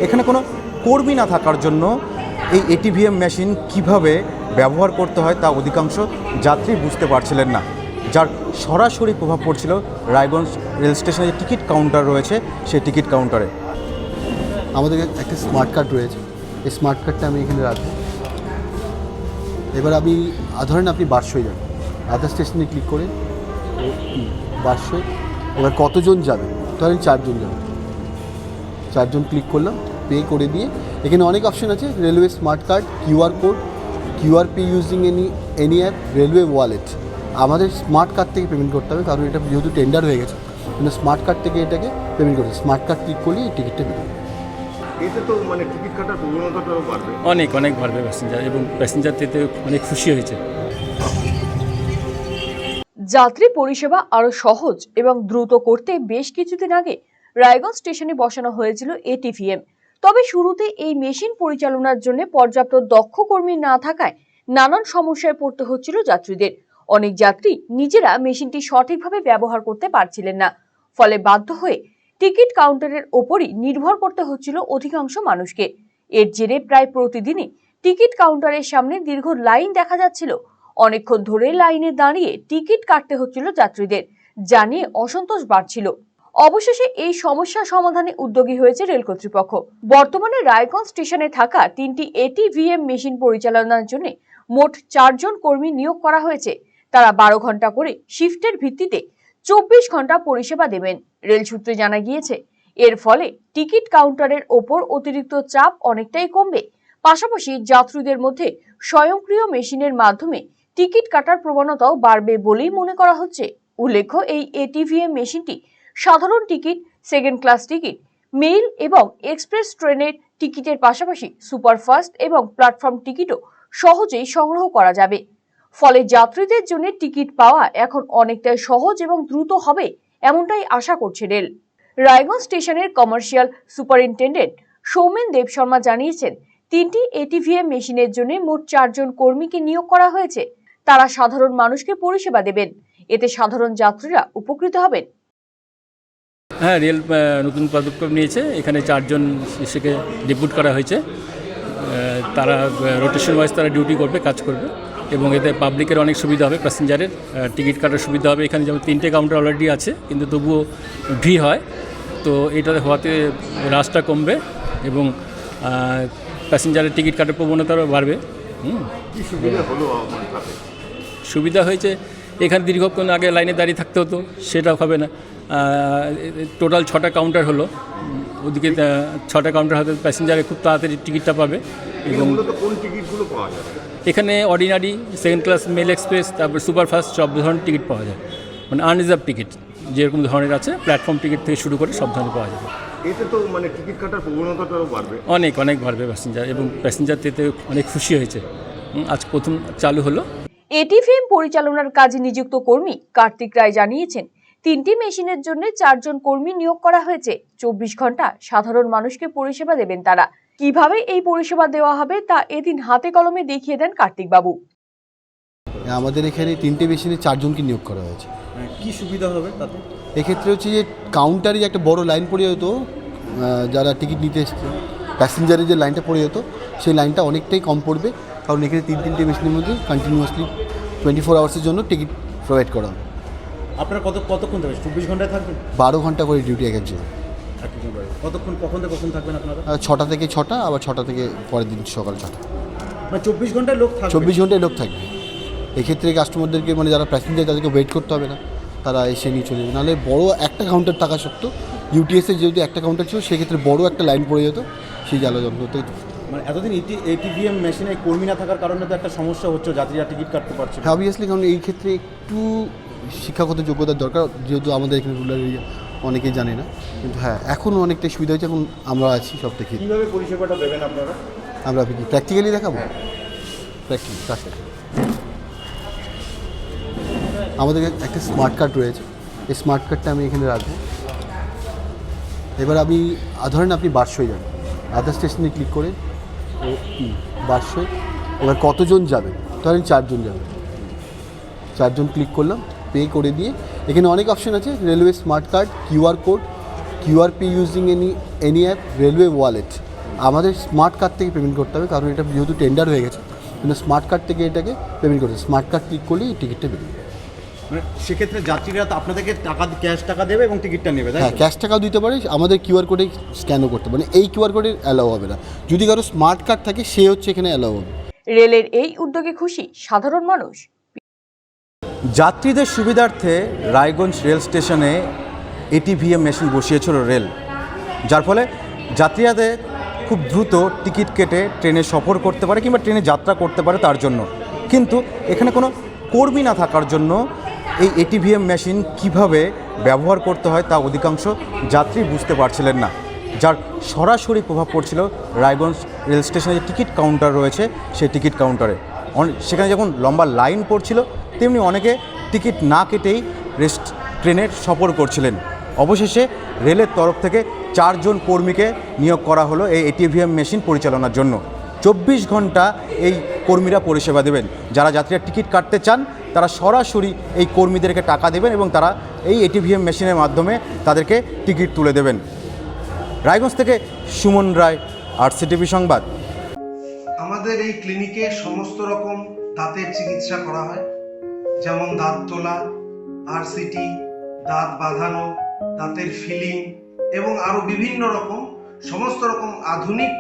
এখানে কোনো কর্মী না থাকার জন্য এই এটিভিএম মেশিন কিভাবে ব্যবহার করতে হয় তা অধিকাংশ যাত্রী বুঝতে পারছিলেন না, যার সরাসরি প্রভাব পড়ছিল রায়গঞ্জ রেল স্টেশনে যে টিকিট কাউন্টার রয়েছে সেই টিকিট কাউন্টারে। আমাদের একটা স্মার্ট কার্ড রয়েছে, এই স্মার্ট কার্ডটা আমি এখানে রাখবো। এবার আমি ধরেন আপনি বারশোয় যান, আদার স্টেশনে ক্লিক করে বারশোয় এবার কতজন যাবে, ধরেন 4 জন যাবে, 4 জন ক্লিক করলাম, পে করে দিয়ে এখানে অনেক অপশন আছে, railway smart card, QR code, QR pay using any app, railway wallet. আমাদের স্মার্ট কার্ড থেকে পেমেন্ট করতে হবে, কারণ এটা যেহেতু টেন্ডার হয়ে গেছে, মানে স্মার্ট কার্ড থেকে এটাকে পেমেন্ট করতে হবে। স্মার্ট কার্ড ক্লিক করলে এই টিকিটটা দেবে। এতে তো মানে টিকিট কাটার প্রবণতাটাও বাড়বে, অনেক বাড়বে প্যাসেঞ্জার, এবং প্যাসেঞ্জার এতে অনেক খুশি হয়েছে। যাত্রী পরিষেবা আরো সহজ এবং দ্রুত করতে বেশ কিছুদিন আগে রায়গঞ্জ স্টেশনে বসানো হয়েছিল এটিভিএম। তবে শুরুতে এই মেশিন পরিচালনার জন্য পর্যাপ্ত দক্ষ কর্মী না থাকায় নানান সমস্যায় পড়তে হচ্ছিল যাত্রীদের। অনেক যাত্রী নিজেরা মেশিনটি সঠিকভাবে ব্যবহার করতে পারছিলেন না, ফলে বাধ্য হয়ে টিকিট কাউন্টারের ওপরই নির্ভর করতে হচ্ছিল অধিকাংশ মানুষকে। এর জেরে প্রায় প্রতিদিনই টিকিট কাউন্টারের সামনে দীর্ঘ লাইন দেখা যাচ্ছিল। অনেকক্ষণ ধরে লাইনে দাঁড়িয়ে টিকিট কাটতে হচ্ছিল যাত্রীদের, যা নিয়ে অসন্তোষ বাড়ছিল। অবশেষে এই সমস্যা সমাধানে উদ্যোগী হয়েছে রেল কর্তৃপক্ষ। বর্তমানে রায়গঞ্জ স্টেশনে থাকা 3টি এটিভিএম মেশিন পরিচালনার জন্য মোট 4 জন কর্মী নিয়োগ করা হয়েছে। তারা 12 ঘন্টা করে শিফটের ভিত্তিতে 24 ঘন্টা পরিষেবা দেবেন। রেল সূত্রে জানা গিয়েছে, এর ফলে টিকিট কাউন্টারের ওপর অতিরিক্ত চাপ অনেকটাই কমবে। পাশাপাশি যাত্রীদের মধ্যে স্বয়ংক্রিয় মেশিনের মাধ্যমে টিকিট কাটার প্রবণতাও বাড়বে বলেই মনে করা হচ্ছে। উল্লেখ্য, এই এটিভিএম মেশিনটি সাধারণ ticket, second class ticket, mail এবং এক্সপ্রেস ট্রেনের টিকিটের পাশাপাশি সুপারফাস্ট এবং প্ল্যাটফর্ম টিকিটও সহজেই সংগ্রহ করা যাবে। ফলে যাত্রীদের জন্য টিকিট পাওয়া এখন অনেকটাই সহজ এবং দ্রুত হবে, এমনটাই আশা করছে রেল। রায়গঞ্জ স্টেশনের কমার্শিয়াল সুপারিনটেন্ডেন্ট সৌমেন দেব শর্মা জানিয়েছেন, 3টি এটিভিএম মেশিনের জন্য মোট 4 জন কর্মীকে নিয়োগ করা হয়েছে। তারা সাধারণ মানুষকে পরিষেবা দেবেন, এতে সাধারণ যাত্রীরা উপকৃত হবেন। হ্যাঁ, রেল নতুন পদক্ষেপ নিয়েছে, এখানে 4 জন শিশুকে ডেপুট করা হয়েছে। তারা রোটেশন ওয়াইজ তারা ডিউটি করবে, কাজ করবে, এবং এতে পাবলিকের অনেক সুবিধা হবে, প্যাসেঞ্জারের টিকিট কাটার সুবিধা হবে। এখানে যেমন 3টে কাউন্টার অলরেডি আছে, কিন্তু তবুও ভিড় হয়, তো এটাতে হওয়াতে রাশটা কমবে এবং প্যাসেঞ্জারের টিকিট কাটার প্রবণতাও বাড়বে। সুবিধা হয়েছে, এখানে দীর্ঘক্ষণ আগে লাইনে দাঁড়িয়ে থাকতে হতো, সেটাও হবে না। টোটাল 6টা কাউন্টার হলো, ওদিকে 6টা কাউন্টার হতে প্যাসেঞ্জারে খুব তাড়াতাড়ি টিকিটটা পাবে। এবং কোন টিকিটগুলো পাওয়া যাবে? এখানে ordinary, second class, mail express, তারপর সুপারফাস্ট সব ধরনের টিকিট পাওয়া যায়। মানে আনরিজার্ভ টিকিট যেরকম ধরনের আছে, প্ল্যাটফর্ম টিকিট থেকে শুরু করে সব ধরনের পাওয়া যাবে। এতে তো মানে টিকিট কাটার প্রবণতাটাও বাড়বে, অনেক বাড়বে প্যাসেঞ্জার, এবং প্যাসেঞ্জার এতে অনেক খুশি হয়েছে। আজ প্রথম চালু হলো। এটিভিএম পরিচালনার কাজে নিযুক্ত কর্মী কার্তিক রায় জানিয়েছেন, 3টি মেশিনের জন্য 4 জন কর্মী নিয়োগ করা হয়েছে। 24 ঘন্টা সাধারণ মানুষকে পরিষেবা দেবেন তারা। কিভাবে এই পরিষেবা দেওয়া হবে তা এদিন হাতে কলমে দেখিয়ে দেন কার্তিক বাবু। আমাদের এখানে 3টে মেশিনে 4 জনকে নিয়োগ করা হয়েছে। কি সুবিধা হবে তাতে? এক্ষেত্রে হচ্ছে যে কাউন্টারে একটা বড় লাইন পড়ে যেত, যারা টিকিট নিতে এসছে প্যাসেঞ্জারের যে লাইনটা পড়ে যেত, সেই লাইনটা অনেকটাই কম পড়বে, কারণ এখানে 3টে মেশিনের মধ্যে কন্টিনিউয়াসলি 24 আওয়ার্সের জন্য টিকিট প্রোভাইড করা হবে। আপনারা কতক্ষণ থাকবেন? 24 ঘন্টায় থাকবেন? 12 ঘন্টা করে ডিউটি এক একজন। কতক্ষণ, কখন থেকে কখন থাকবেন আপনারা? 6টা থেকে 6টা, আবার 6টা থেকে পরের দিন সকাল 6টা। মানে 24 ঘন্টায় লোক থাকবে? 24 ঘন্টায় লোক থাকবে। এক্ষেত্রে কাস্টমারদেরকে, মানে যারা প্যাসেঞ্জার, তাদেরকে ওয়েট করতে হবে না, তারা এসে নিয়ে চলে যাবে। নাহলে বড় একটা কাউন্টার থাকা সত্ত্বেও ইউটিএসে যেহেতু একটা কাউন্টার ছিল, সেক্ষেত্রে বড় একটা লাইন পড়ে যেত, সেই জ্বালা যন্ত্রতেই। মানে এতদিন এটিভিএম মেশিনে কর্মী না থাকার কারণে তো একটা সমস্যা হচ্ছে, যাত্রীরা টিকিট কাটতে পারছে না। অবভিয়াসলি, কারণ এই ক্ষেত্রে একটু শিক্ষাগত যোগ্যতার দরকার, যেহেতু আমাদের এখানে রুরাল এরিয়া অনেকেই জানে না। কিন্তু হ্যাঁ, এখনও অনেকটাই সুবিধা হয়েছে, এখন আমরা আছি সব থেকে। কীভাবে পরিষেবাটা দেবেন আপনারা? আমরা প্র্যাকটিক্যালি দেখাবো। আমাদের একটা স্মার্ট কার্ড রয়েছে, এই স্মার্ট কার্ডটা আমি এখানে রাখবো। এবার আমি ধরেন আপনি বারশোয় যান, আদার স্টেশনে ক্লিক করে বারশোয় এবার কতজন যাবে, ধরেন 4 জন যাবে, 4 জন ক্লিক করলাম, পে করে দিয়ে এখানে অনেক অপশন আছে, railway smart card, QR code, QR pay using any app, railway wallet. আমাদের স্মার্ট কার্ড থেকে পেমেন্ট করতে হবে, কারণ এটা যেহেতু টেন্ডার হয়ে গেছে, কিন্তু স্মার্ট কার্ড থেকে এটাকে পেমেন্ট করতে হবে। স্মার্ট কার্ড ক্লিক করলেই এই টিকিটটা বেরোবে। মানে সেক্ষেত্রে যাত্রীরা তো আপনাদেরকে ক্যাশ টাকা দেবে এবং টিকিটটা নেবে, তাই হ্যাঁ, ক্যাশ টাকাও দিতে পারে, আমাদের কিউআর কোডে স্ক্যানও করতে পারে। এই কিউআর কোডে অ্যালাউ হবে না, যদি কারো স্মার্ট কার্ড থাকে সে হচ্ছে এখানে অ্যালাউ হবে। রেলের এই উদ্যোগে খুশি সাধারণ মানুষ। যাত্রীদের সুবিধার্থে রায়গঞ্জ রেল স্টেশনে এটিভিএম মেশিন বসিয়েছিল রেল, যার ফলে যাত্রীরাদের খুব দ্রুত টিকিট কেটে ট্রেনে সফর করতে পারে কিংবা ট্রেনে যাত্রা করতে পারে তার জন্য। কিন্তু এখানে কোনো কর্মী না থাকার জন্য এই এটিভিএম মেশিন কিভাবে ব্যবহার করতে হয় তা অধিকাংশ যাত্রী বুঝতে পারছিলেন না, যার সরাসরি প্রভাব পড়ছিল রায়গঞ্জ রেল স্টেশনে যে টিকিট কাউন্টার রয়েছে সেই টিকিট কাউন্টারে। সেখানে যখন লম্বা লাইন পড়ছিল তেমনি অনেকে টিকিট না কেটেই ট্রেনের সফর করছিলেন। অবশেষে রেলের তরফ থেকে 4 জন কর্মীকে নিয়োগ করা হলো এই এটিভিএম মেশিন পরিচালনার জন্য। 24 ঘন্টা এই কর্মীরা পরিষেবা দেবেন। যারা যাত্রীরা টিকিট কাটতে চান তারা সরাসরি এই কর্মীদেরকে টাকা দেবেন এবং তারা এই এটিভিএম মেশিনের মাধ্যমে তাদেরকে টিকিট তুলে দেবেন। রায়গঞ্জ থেকে সুমন রায়, আরসিটিভি সংবাদ। আমাদের এই ক্লিনিকে সমস্ত রকম দাঁতের চিকিৎসা করা হয়, যেমন দাঁত তোলা, আরসিটি, দাঁত বাঁধানো, দাঁতের ফিলিং এবং আরো বিভিন্ন রকম সমস্ত রকম আধুনিক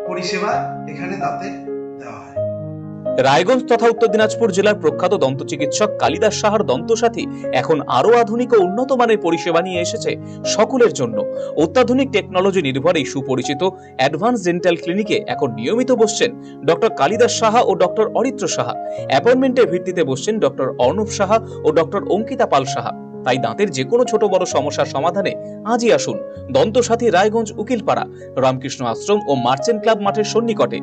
পরিষেবা এখানে দাঁতের দেওয়া হয়। রায়গঞ্জ তথা উত্তর দিনাজপুর জেলার প্রখ্যাত দন্ত চিকিৎসক কালিদাস সাহার দন্তসাথী এখন আরো আধুনিক ও উন্নত মানের পরিষেবা নিয়ে এসেছে সকলের জন্য। অত্যাধুনিক টেকনোলজি নির্ভর এই সুপরিচিত অ্যাডভান্স ডেন্টাল ক্লিনিকে এখন নিয়মিত বসছেন ডক্টর কালিদাস সাহা ও ডক্টর অরিত্র সাহা। অ্যাপয়েন্টমেন্টের ভিত্তিতে বসছেন ডক্টর অর্ণব সাহা ও ডক্টর অঙ্কিতা পাল সাহা। তাই দাঁতের যে কোনো ছোট বড় সমস্যার সমাধানে আজই আসুন দন্তসাথী, রায়গঞ্জ উকিলপাড়া, রামকৃষ্ণ আশ্রম ও মার্চেন্ট ক্লাব মাঠের সন্নিকটে।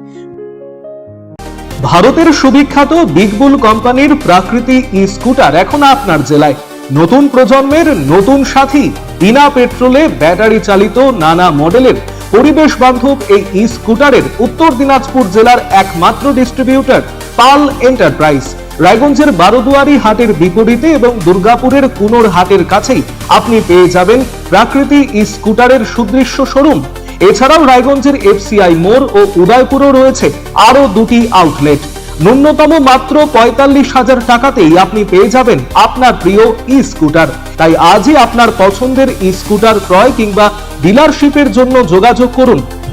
ভারতের সুবিখ্যাত বিগ বুল কোম্পানির প্রাকৃতি ই স্কুটার এখন আপনার জেলায়। নতুন প্রজন্মের নতুন সাথী, বিনা পেট্রোলে ব্যাটারি চালিত নানা মডেলের পরিবেশ বান্ধব এই ই স্কুটারের উত্তর দিনাজপুর জেলার একমাত্র ডিস্ট্রিবিউটর পাল এন্টারপ্রাইজ। রায়গঞ্জের বারোদুয়ারি হাটের বিপরীতে এবং দুর্গাপুরের কুনোর হাটের কাছেই আপনি পেয়ে যাবেন প্রাকৃতি ই স্কুটারের সুদৃশ্য শোরুম। এছাড়াও রায়গঞ্জের এফসিআই মোড় ও উদয়পুরও রয়েছে আরো 2টি আউটলেট। ন্যূনতম মাত্র 45,000 টাকাতেই আপনি পেয়ে যাবেন আপনার প্রিয় ই স্কুটার। তাই আজই আপনার পছন্দের ই স্কুটার ক্রয় কিংবা ডিলারশিপের জন্য যোগাযোগ করুন